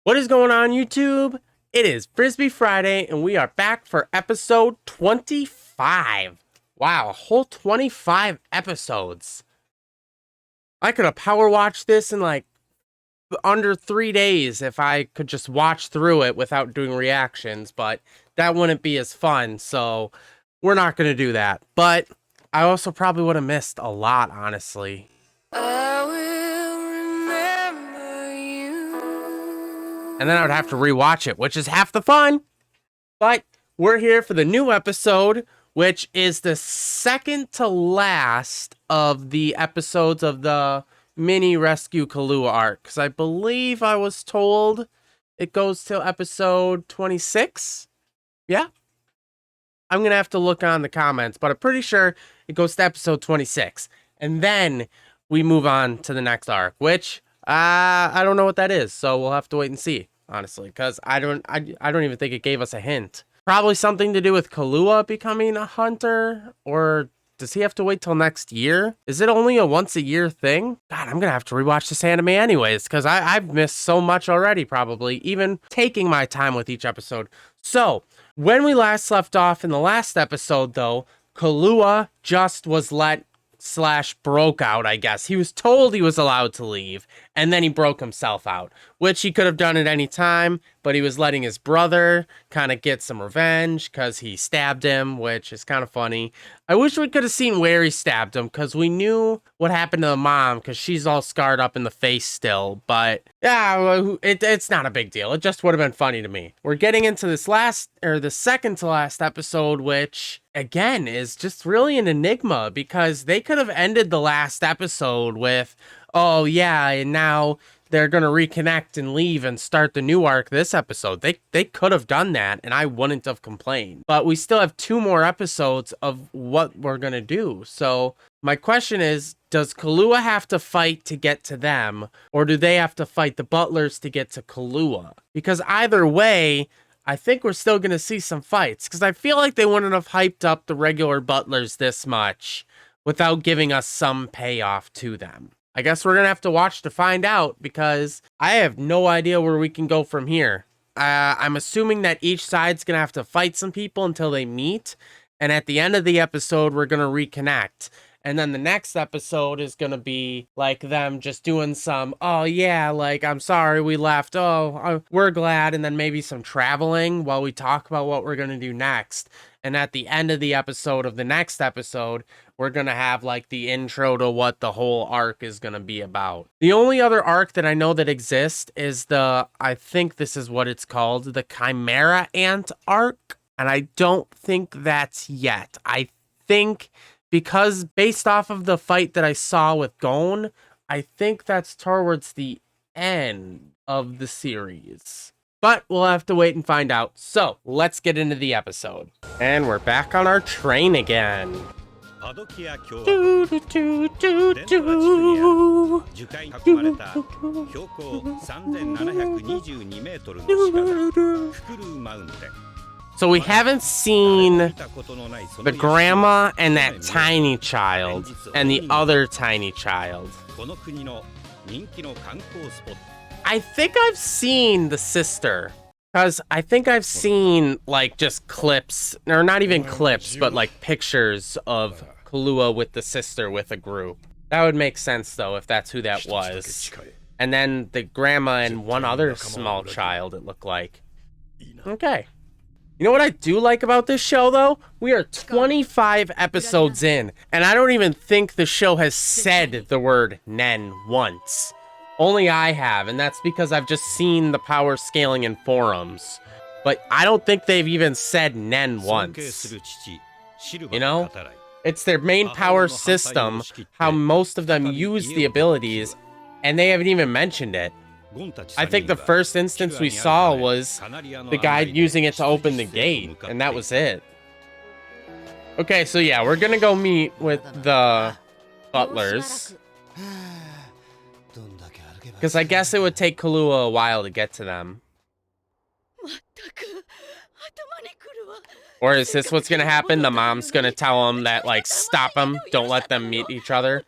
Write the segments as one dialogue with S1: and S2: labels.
S1: What is going on, YouTube? It is Frisbee Friday, and we are back for episode 25. Wow, a whole 25 episodes. I could have power watched this in like under 3 days if I could just watch through it without doing reactions, but that wouldn't be as fun, so we're not going to do that. But I also probably would have missed a lot, honestly. And then I would have to rewatch it, which is half the fun. But we're here for the new episode, which is the second to last of the episodes of the mini Rescue Killua arc. Because I believe I was told it goes till episode 26. Yeah. I'm going to have to look on the comments, but I'm pretty sure it goes to episode 26. And then we move on to the next arc, which I don't know what that is, so we'll have to wait and see, honestly, because I don't even think it gave us a hint. Probably something to do with Killua becoming a hunter, or does he have to wait till next year? Is it only a once-a-year thing? God, I'm gonna have to rewatch this anime anyways, because I've missed so much already, probably, even taking my time with each episode. So, when we last left off in the last episode, though, Killua just was let / broke out, I guess. He was told he was allowed to leave, and then he broke himself out, which he could have done at any time, but he was letting his brother kind of get some revenge because he stabbed him, which is kind of funny. I wish we could have seen where he stabbed him, because we knew what happened to the mom, because she's all scarred up in the face still, but yeah, it's not a big deal. It just would have been funny to me. We're getting into this the second to last episode, which again is just really an enigma, because they could have ended the last episode with, oh yeah, and now they're gonna reconnect and leave and start the new arc this episode. They could have done that, and I wouldn't have complained. But we still have 2 more episodes of what we're gonna do. So my question is, does Killua have to fight to get to them, or do they have to fight the butlers to get to Killua? Because either way, I think we're still going to see some fights, because I feel like they wouldn't have hyped up the regular butlers this much without giving us some payoff to them. I guess we're going to have to watch to find out, because I have no idea where we can go from here. I'm assuming that each side's going to have to fight some people until they meet, and at the end of the episode, we're going to reconnect. And then the next episode is going to be like them just doing some, oh yeah, like, I'm sorry we left. Oh, we're glad. And then maybe some traveling while we talk about what we're going to do next. And at the end of the episode of the next episode, we're going to have like the intro to what the whole arc is going to be about. The only other arc that I know that exists is I think this is what it's called, the Chimera Ant arc. And I don't think that's yet. I think, because based off of the fight that I saw with Gon, I think that's towards the end of the series. But we'll have to wait and find out. So, let's get into the episode. And we're back on our train again. So we haven't seen the grandma and that tiny child and the other tiny child. I think I've seen the sister, because I think I've seen like just clips, or not even clips, but like pictures of Killua with the sister with a group. That would make sense though, if that's who that was. And then the grandma and one other small child, it looked like. Okay. You know what I do like about this show, though? We are 25 episodes in, and I don't even think the show has said the word Nen once. Only I have, and that's because I've just seen the power scaling in forums. But I don't think they've even said Nen once. You know? It's their main power system, how most of them use the abilities, and they haven't even mentioned it. I think the first instance we saw was the guy using it to open the gate, and that was it. Okay, so yeah, we're gonna go meet with the butlers, because I guess it would take Killua a while to get to them. Or is this what's gonna happen? The mom's gonna tell him that, like, stop them, don't let them meet each other.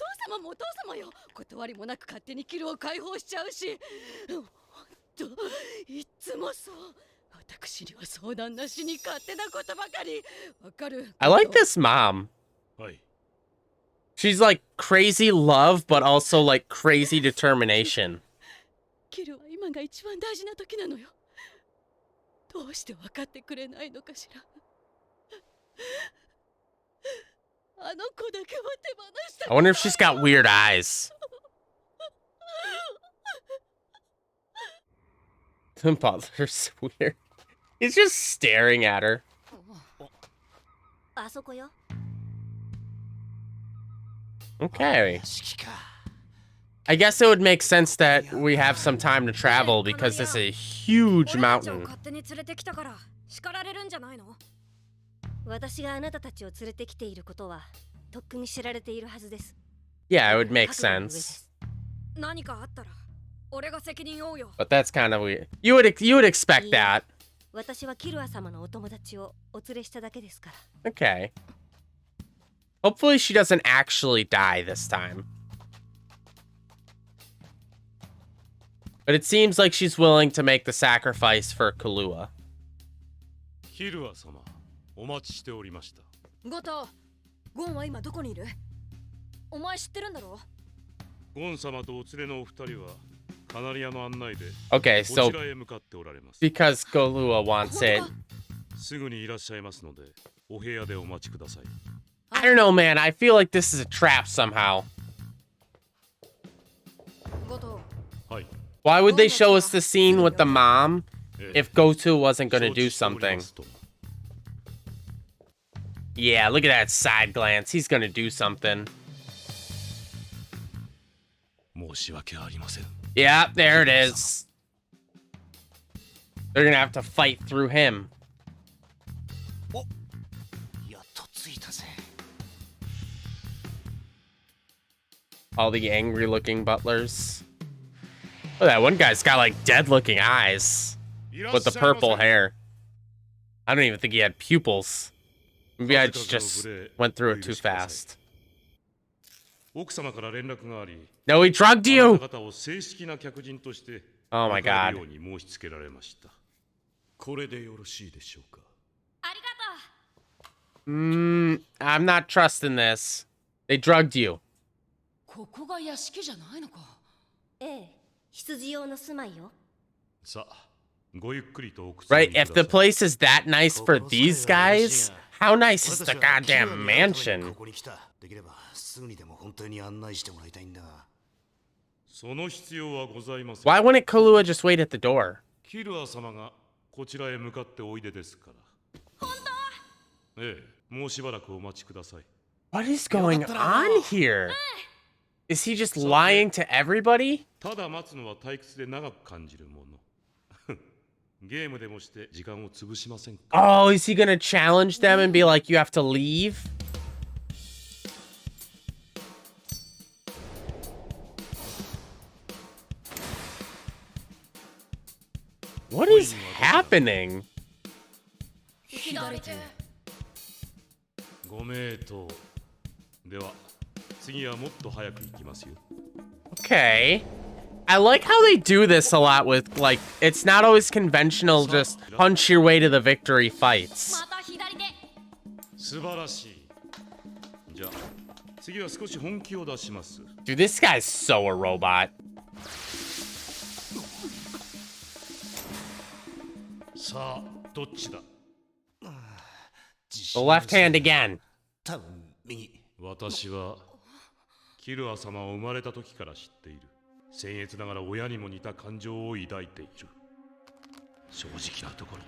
S1: I like this mom. She's like crazy love, but also like crazy determination. I wonder if she's got weird eyes. The butler's weird. He's just staring at her. Okay. I guess it would make sense that we have some time to travel because this is a huge mountain. Yeah, it would make sense. But that's kind of weird. You would expect that. Okay. Hopefully she doesn't actually die this time. But it seems like she's willing to make the sacrifice for Killua.
S2: Killua-sama, お待ちしておりました。
S3: ゴト、ゴンは今どこにいる？お前知ってるんだろ？
S2: ゴン様とお連れのお二人はカナリアの案内で
S1: Okay,
S2: こ
S1: so
S2: ちらへ向かっておられます。
S1: because Killua wants it.
S2: すぐにいらっしゃいますのでお部屋でお待ちください。
S1: I don't know, man. I feel like this is a trap somehow.
S3: ゴト。
S2: はい。
S1: Why would they show us the scene with the mom if Goku wasn't going to do something? Yeah, look at that side glance. He's going to do something. Yeah, there it is. They're going to have to fight through him. All the angry looking butlers. Oh, that one guy's got like dead looking eyes with the purple hair. I don't even think he had pupils. Maybe I just went through it too fast. No, he drugged you! Oh my god. I'm not trusting this. They drugged you. Right, if the place is that nice for these guys, how nice is the goddamn mansion? Why wouldn't Killua just wait at the door? What is going on here? Is he just lying to everybody? Oh, is he gonna challenge them and be like, you have to leave? What is happening? Okay. I like how they do this a lot with, like, it's not always conventional, just punch your way to the victory fights. Dude, this guy's so a robot. The left hand again.
S2: 私はキルア様を生まれた時から知っている。僭越ながら親にも似た感情を抱いている。正直なところ、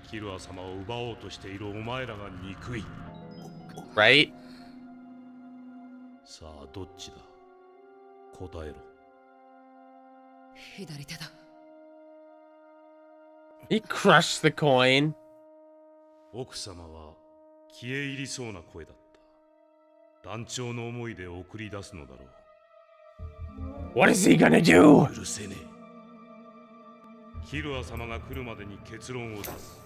S2: キルア様を奪おうとしているお前らが憎い。
S1: Right?
S2: さあどっちだ？答えろ。
S3: 左手だ。
S1: He crushed the coin.
S2: 奥様は消え入りそうな声だった。団長の思いで送り出すのだろう。
S1: What is he gonna do?
S2: 許せねえ。キルア様が来るまでに結論を出す。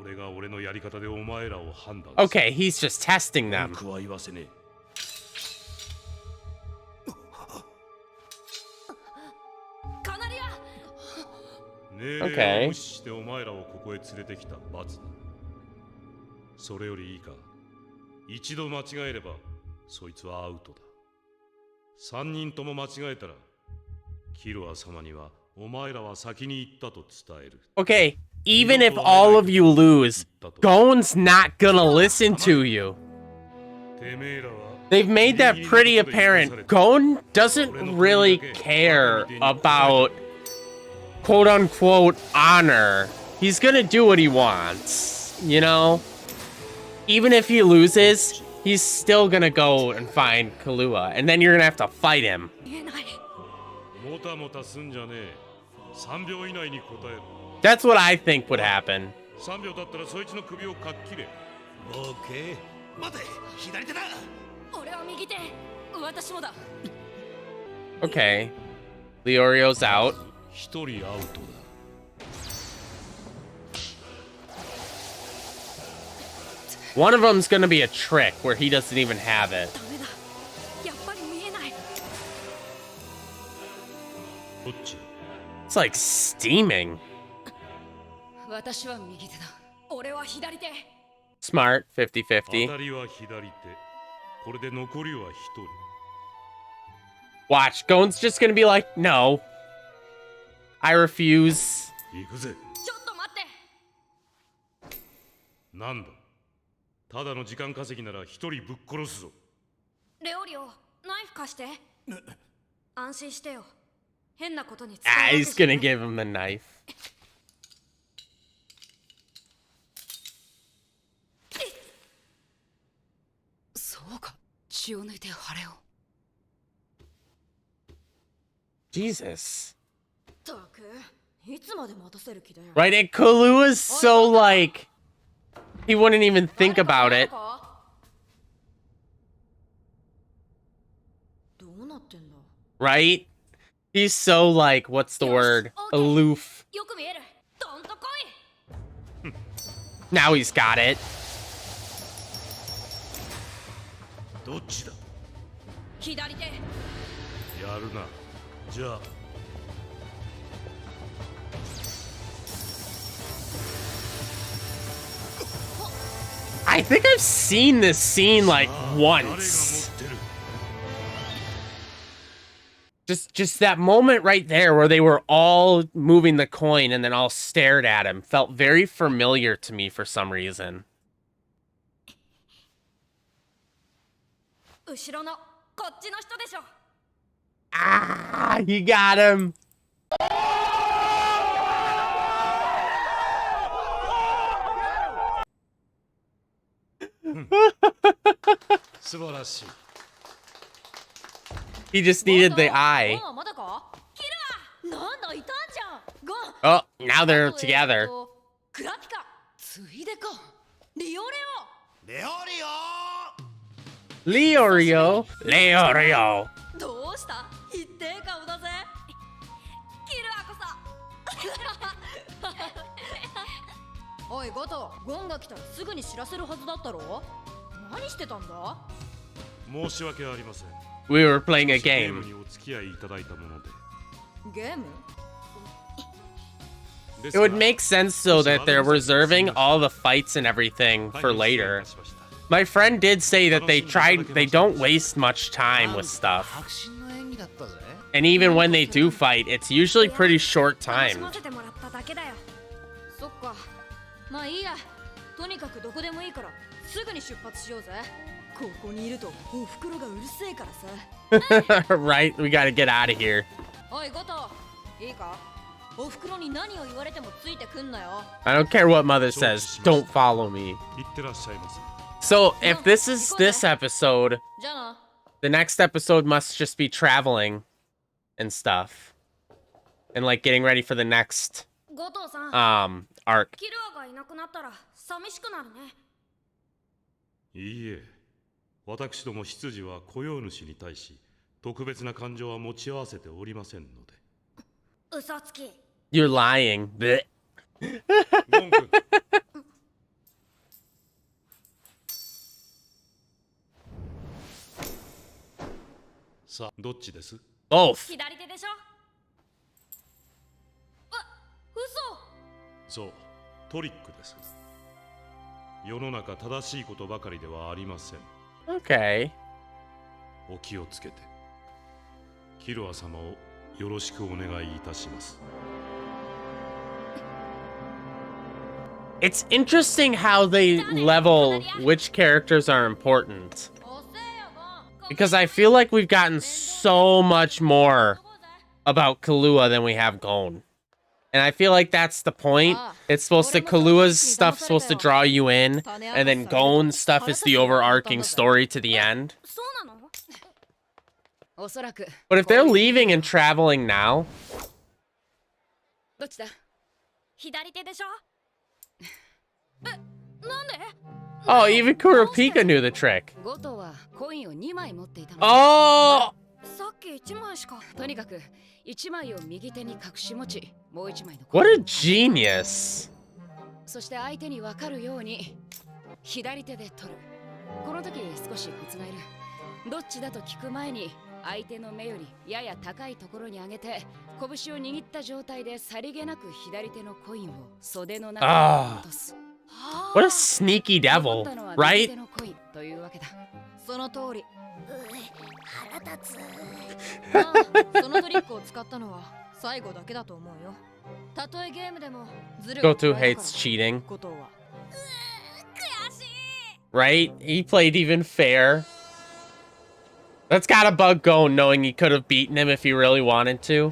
S2: 俺が俺のやり方でお前らを判断する。
S1: Okay, he's just testing them.
S2: 文句は言わせねえ。
S3: カナリア。
S2: 命令を無視してお前らをここへ連れてきた罰だ。それよりいいか、一度間違えればそいつはアウトだ。3人とも間違えたらキルア様にはお前らは先に行ったと伝える。
S1: Okay, even if all of you lose, Gon's not gonna listen to you.
S2: てめえらは
S1: They've made that pretty apparent. Gon doesn't really care about quote-unquote honor. He's gonna do what he wants, you know? Even if he loses, he's still gonna go and find Killua, and then you're gonna have to fight him.
S3: 言えない。
S2: もたもたすんじゃねえ。3秒以内に答える。
S1: That's what I think would happen.
S2: 3秒経ったらそいつの首をかっきれ。
S4: オーケー。待て、左手だ。
S3: 俺は右手。私もだ。
S1: Okay. Leorio's out.
S2: 1人アウトだ。
S1: One of them's gonna be a trick where he doesn't even have it.
S3: ダメだ。やっぱり見えない。
S2: どっち？
S1: It's like steaming.
S3: 私は右手だ。俺は左手。
S1: Smart,
S2: 当
S1: 50-50.
S2: たりは左手。これで残りは1人。
S1: Watch, Gon's just gonna be like, no. I refuse.
S2: 行くぜ。
S3: ちょっと待って。
S2: なんだ。ただの時間稼ぎなら1人ぶっ殺すぞ。
S3: レオリオ、ナイフ貸して。安心してよ。変なことに使う
S1: Ah,
S3: わけ
S1: he's
S3: じゃな
S1: gonna
S3: い。
S1: give him the knife.
S3: そうか。血を抜いて腫れを。
S1: Jesus.
S3: ったく、いつまで待たせる気だよ。
S1: Right? And Killua is so like, he wouldn't even think about it.
S3: どうなってんだ。
S1: Right? He's so like, what's the word? Aloof.
S3: よく見える。どんと来い。
S1: Now he's got it.
S2: どっちだ。
S3: 左手。
S2: やるな。じゃあ。
S1: I think I've seen this scene like once. Just that moment right there where they were all moving the coin and then all stared at him felt very familiar to me for some reason.
S3: 後ろのこっちの人でしょ。
S1: Ah, he got him.
S2: 素晴らしい。
S1: He just needed the eye.
S3: ゴンはまだか？キルア！なんだいたんじゃん。ゴン。
S1: Oh, now they're together.
S3: クラピカ。ついでか。リオレ
S4: レオリオ
S1: Leorio. Leorio.
S3: オ。どうした？一定顔だぜ。キルアこそ。おいゴト、ゴンが来たらすぐに知らせるはずだったろ。何してたんだ？
S2: 申し訳ありません。
S1: We were playing a
S2: ゲーム
S1: game.
S2: にお付き合いいただいたもので。
S3: ゲーム？
S1: It would make sense so that they're reserving all the fights and everything for later. My friend did say that they don't waste much time with stuff.
S4: 迫真の演技だったぜ。
S1: And even when they do fight, it's usually pretty short
S3: 楽し
S1: time.
S3: ませてもらっただけだよ。そっか。まあいいや。とにかくどこでもいいからすぐに出発しようぜ。ここにいるとおふくろがうるせえからさ。
S1: Right? We gotta get out of here.
S3: おいゴト、いいか？おふくろに何を言われてもついてくんなよ。
S1: I don't care what mother says. Don't follow me.
S2: 行ってらっしゃいませ。
S1: So if this is this episode,
S3: じゃあな。
S1: the next episode must just be traveling and stuff. And like getting ready for the next
S3: ゴトさん、
S1: arc.
S3: キルアがいなくなったら寂しくなるね。
S2: いいえ。私ども執事は雇用主に対し特別な感情は持ち合わせておりませんので。
S3: 嘘つき。
S1: You're lying. Blech.
S2: ゴン君。さあ、どっちです？
S1: Both.
S3: 左手でしょ。あ、
S2: そう、トリックです。世の中正しいことばかりではありません。
S1: Okay.
S2: お気をつけて。キルア様をよろしくお願いいたします。
S1: It's interesting how they level which characters are important. Because I feel like we've gotten so much more about Killua than we have Gon. And I feel like that's the point. It's supposed to, Killua's stuff supposed to draw you in, and then Gon's stuff is the overarching story to the end. But if they're leaving and traveling now... Oh, even Kurapika knew the trick. Oh!
S3: さっき1枚しか。とにかく1枚を右手に隠し持ち、もう1枚の。
S1: What a genius!
S3: そして相手に分かるように左手で取る。この時少しコツがいる。どっちだと聞く前に相手の目よりやや高いところに上げて拳を握った状態でさりげなく左手のコインを袖の中に落とす。
S1: What a sneaky devil, right?
S3: というわけだ。その通り。腹立つ。そのトリックを使ったのは最後だけだと思うよ。たとえゲームでもずる。
S1: Goto hates cheating. Right? He played even fair. That's gotta bug Gon knowing he could have beaten him if he really wanted to.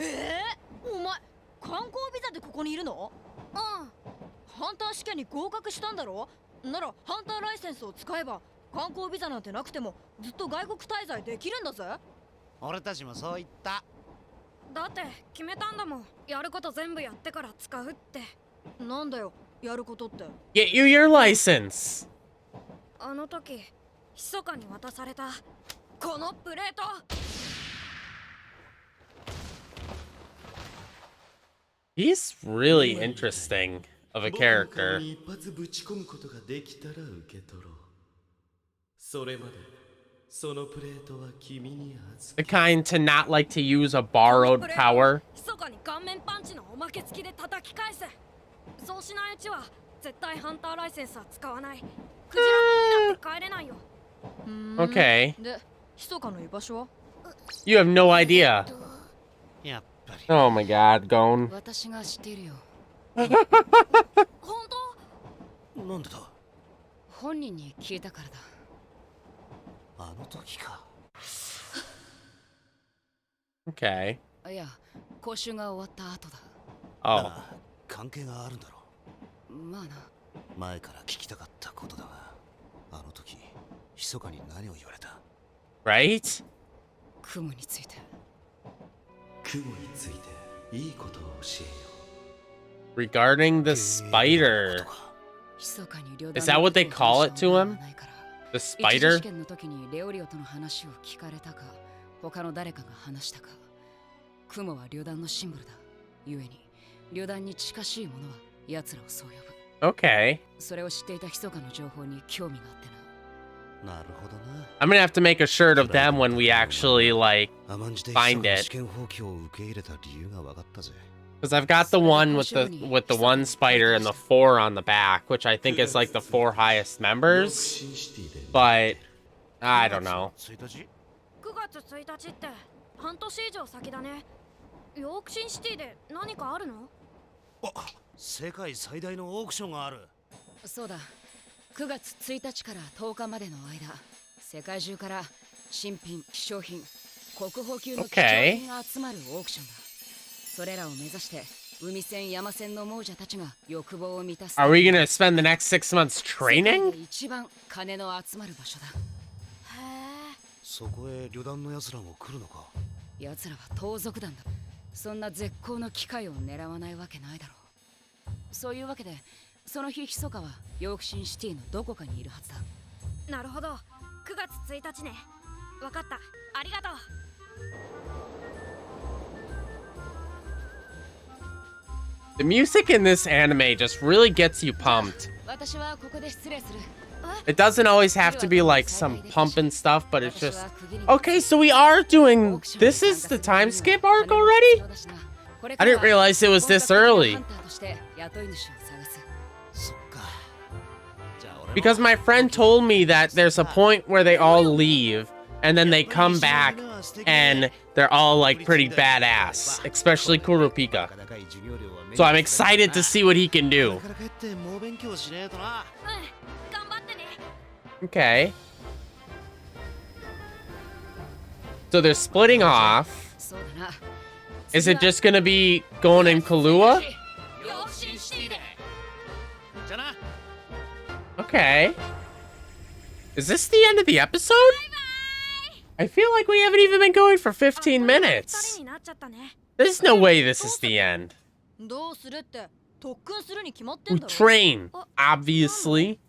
S3: お前、観光ビザでここにいるの？うん。ハンター試験に合格したんだろ？ならハンターライセンスを使えば観光ビザなんてなくてもずっと外国滞在できるんだぜ。
S4: 俺たちもそう言った。
S3: だって決めたんだもん。やること全部やってから使うって。なんだよ、やることって。
S1: Get you your license.
S3: あの時、密かに渡されたこのプレート。
S1: He's really interesting of a character.
S5: 一発ぶち込むことができたら受け取ろう。それまでそのプレートは君に預
S1: The kind to not like to use a borrowed power.
S3: 密かに顔面パンチのおまけ付きで叩き返せ。そうしないうちは絶対ハンターライセンスは使わない。クジラになって帰れないよ。
S1: Okay.
S3: で、密かの居場所は？
S1: You have no idea.
S4: やっぱり。
S1: Oh my god, Gon.
S3: 私が知っているよ。
S4: 本当？なんでだ？
S3: 本人に聞いたからだ。
S4: あの時か。
S1: Okay.
S3: いや、講習が終わった後だ。
S1: Oh.
S4: ああ、関係があるんだろう。
S3: まあな。
S4: 前から聞きたかったことだが、あの時密かに何を言われた？
S1: Right?
S3: 雲について。
S5: 雲についていいことを教えよう。
S1: Regarding the spider. Is that what they call it to him? The spider?
S3: 試験の時にレオリオとの話を聞かれたか、他の誰かが話したか。雲は旅団のシンボルだ。故に旅団に近しいものは奴らをそう呼ぶ。
S1: Okay.
S3: それを知っていた密かの情報に興味があってな。
S4: なるほどな。
S1: I'm gonna have to make a shirt of them when we actually, like,
S4: 甘んじて
S1: find
S4: 密かの
S1: it.
S4: 試験放棄を受け入れた理由が分かったぜ。
S1: Because I've got the one with the one spider and the 4 on the back, which I think is like the 4 highest members. But I don't know.
S4: 1日？
S3: 9月1日って半年以上先だね。ヨークシンシティで何かあるの？
S4: あ、世界最大のオークションがある。
S3: そうだ。9月1日から10日までの間、世界中から新品、希少品、国宝級の貴重品が集まるオークションだ。それらを目指して海戦山戦の亡者たちが欲望を満たす。
S1: Are we gonna spend the next 6 months training?
S3: 一番金の集まる場所だ。へえ。
S4: そこへ旅団の奴らも来るのか？
S3: 奴らは盗賊団だ。そんな絶好の機会を狙わないわけないだろう。そういうわけで、その日密かはヨークシンシティのどこかにいるはずだ。なるほど。9月1日ね。わかった。ありがとう。
S1: The music in this anime just really gets you pumped.
S3: 私はここで失礼する。
S1: It doesn't always have to be like some pumping stuff, but it's just... Okay, so we are doing... This is the time skip arc already? I didn't realize it was this early. Because my friend told me that there's a point where they all leave and then they come back and they're all like pretty badass, especially Kurapika. So I'm excited to see what he can do. Okay. So they're splitting off. Is it just gonna be Gon and Killua? Okay. Is this the end of the episode? I feel like we haven't even been going for 15 minutes. There's no way this is the end. We train, obviously.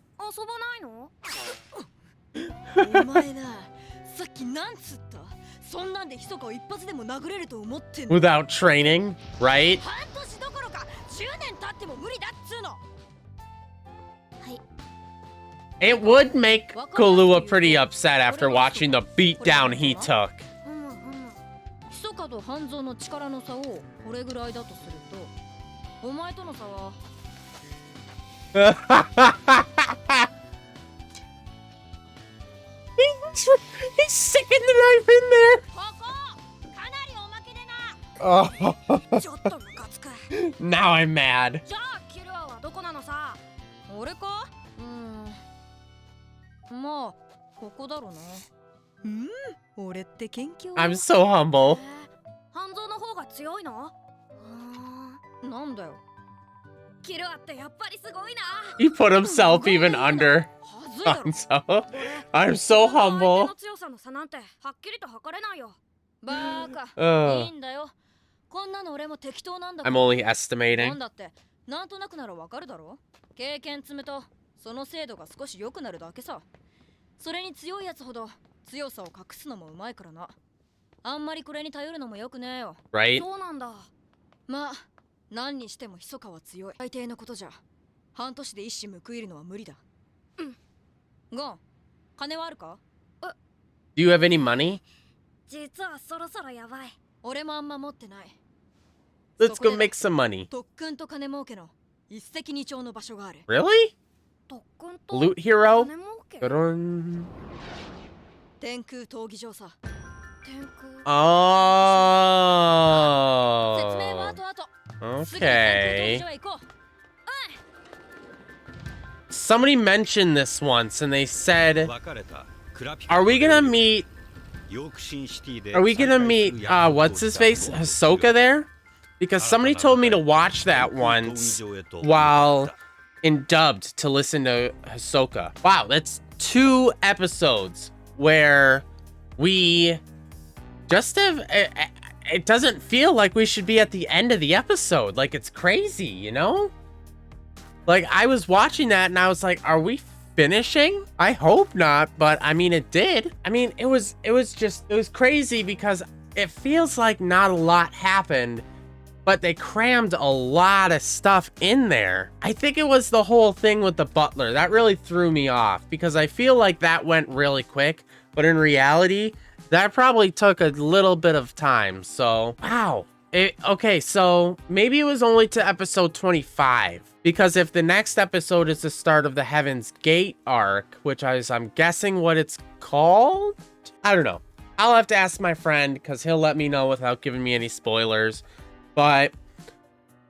S1: Without training, right? It would make Killua pretty upset after watching the beatdown he took. He's sticking the knife in there. Oh. Now I'm mad. I'm so humble. He put himself even under Hanzo. I'm so humble. I'm only estimating. Right? Do you have any money? Let's go make some money. Really? Loot hero? Oh. Okay. Somebody mentioned this once and they said, are we gonna meet what's his face? Hisoka there? Because somebody told me to watch that once while in dubbed to listen to Hisoka. Wow, that's 2 episodes where we just have... It doesn't feel like we should be at the end of the episode. Like, it's crazy, you know? Like, I was watching that and I was like, are we finishing? I hope not, but I mean, it did. I mean, it was crazy because it feels like not a lot happened, but they crammed a lot of stuff in there. I think it was the whole thing with the butler that really threw me off because I feel like that went really quick, but in reality, that probably took a little bit of time. So, wow. Okay, so maybe it was only to episode 25. Because if the next episode is the start of the Heaven's Gate arc, which I'm guessing what it's called? I don't know. I'll have to ask my friend because he'll let me know without giving me any spoilers. But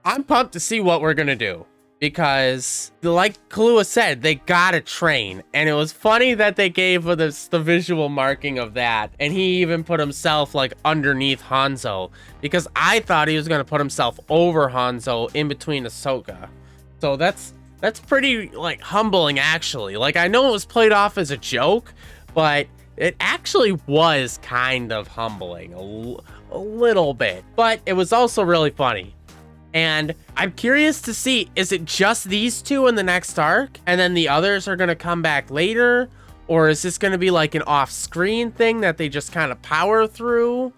S1: I'm pumped to see what we're going to do. Because, like Killua said, they gotta train. And it was funny that they gave us the visual marking of that. And he even put himself, like, underneath Hanzo. Because I thought he was gonna put himself over Hanzo in between Ahsoka. So that's pretty, like, humbling, actually. Like, I know it was played off as a joke, but it actually was kind of humbling. A little bit. But it was also really funny. And I'm curious to see, is it just these 2 in the next arc? And then the others are going to come back later? Or is this going to be like an off-screen thing that they just kind of power through?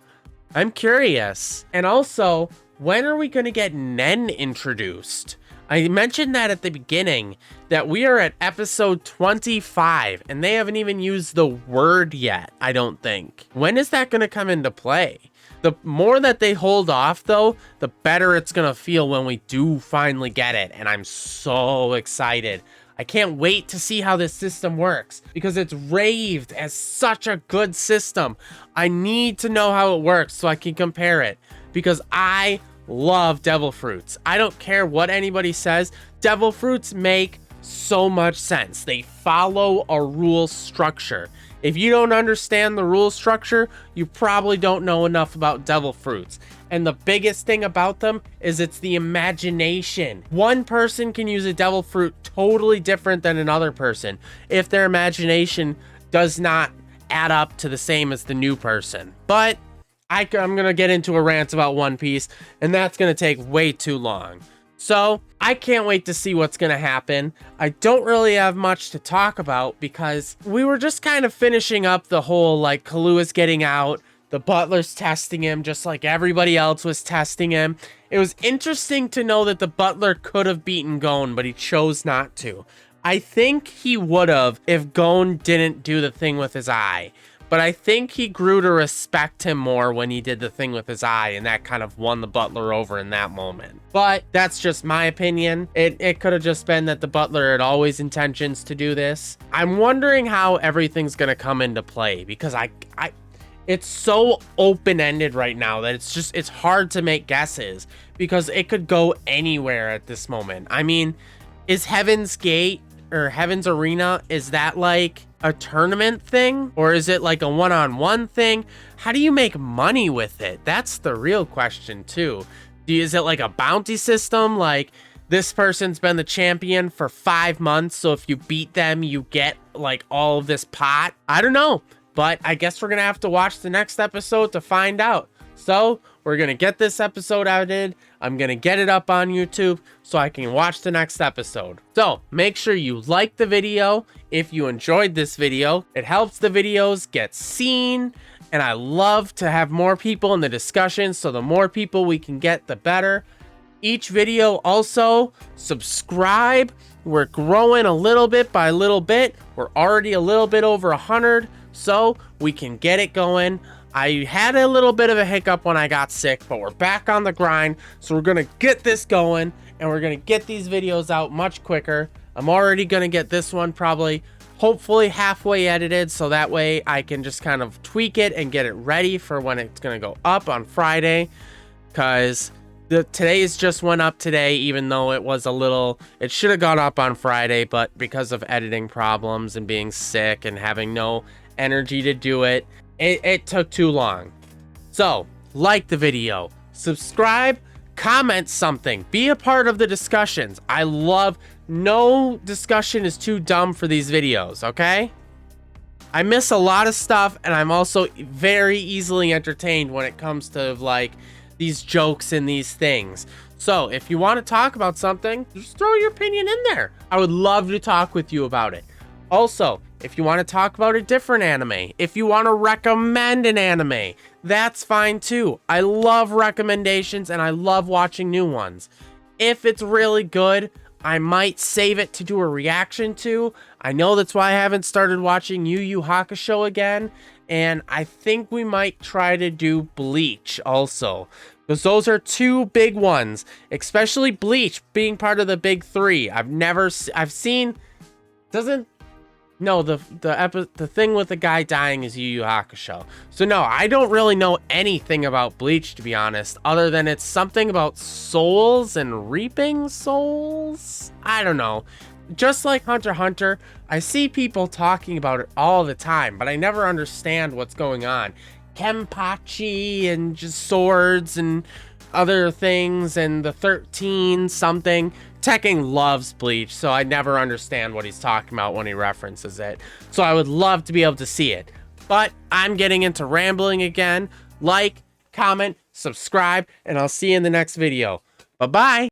S1: I'm curious. And also, when are we going to get Nen introduced? I mentioned that at the beginning, that we are at episode 25, and they haven't even used the word yet, I don't think. When is that going to come into play? The more that they hold off, though, the better it's going to feel when we do finally get it. And I'm so excited. I can't wait to see how this system works because it's raved as such a good system. I need to know how it works so I can compare it because I love devil fruits. I don't care what anybody says. Devil fruits make so much sense. They follow a rule structure. If you don't understand the rule structure, you probably don't know enough about devil fruits. And the biggest thing about them is it's the imagination. One person can use a devil fruit totally different than another person if their imagination does not add up to the same as the new person. But I'm going to get into a rant about One Piece, and that's going to take way too long. So I can't wait to see what's going to happen. I don't really have much to talk about because we were just kind of finishing up the whole, like, Killua's getting out. The butler's testing him just like everybody else was testing him. It was interesting to know that the butler could have beaten Gon, but he chose not to. I think he would have if Gon didn't do the thing with his eye. But I think he grew to respect him more when he did the thing with his eye, and that kind of won the butler over in that moment. But that's just my opinion. It could have just been that the butler had always intentions to do this. I'm wondering how everything's going to come into play because it's so open-ended right now that it's hard to make guesses because it could go anywhere at this moment. I mean, is Heaven's Gate or Heaven's Arena, is that like a tournament thing or is it like a one-on-one thing? How do you make money with it? That's the real question too. Is it like a bounty system? Like this person's been the champion for 5 months, so if you beat them, you get like all of this pot. I don't know, but I guess we're gonna have to watch the next episode to find out. So we're gonna get this episode edited. I'm gonna get it up on YouTube so I can watch the next episode. So make sure you like the video if you enjoyed this video. It helps the videos get seen, and I love to have more people in the discussion, so the more people we can get, the better. Each video also, subscribe. We're growing a little bit by little bit. We're already a little bit over 100, so we can get it going. I had a little bit of a hiccup when I got sick, but we're back on the grind. So we're going to get this going and we're going to get these videos out much quicker. I'm already going to get this one probably, hopefully halfway edited. So that way I can just kind of tweak it and get it ready for when it's going to go up on Friday. Because today's just went up today, even though it should have gone up on Friday. But because of editing problems and being sick and having no energy to do it, it took too long. So, like the video, subscribe, comment something, be a part of the discussions. No discussion is too dumb for these videos, okay? I miss a lot of stuff, and I'm also very easily entertained when it comes to, like, these jokes and these things. So, if you want to talk about something, just throw your opinion in there. I would love to talk with you about it. Also, if you want to talk about a different anime, if you want to recommend an anime, that's fine too. I love recommendations and I love watching new ones. If it's really good, I might save it to do a reaction to. I know that's why I haven't started watching Yu Yu Hakusho again, and I think we might try to do Bleach also, because those are two big ones, especially Bleach being part of the big three. The thing with the guy dying is Yu Yu Hakusho. So no, I don't really know anything about Bleach, to be honest, other than it's something about souls and reaping souls. I don't know. Just like Hunter x Hunter, I see people talking about it all the time, but I never understand what's going on. Kenpachi and just swords and other things and the 13 something. Tekken loves Bleach, so I never understand what he's talking about when he references it. So I would love to be able to see it. But I'm getting into rambling again. Like, comment, subscribe, and I'll see you in the next video. Bye-bye.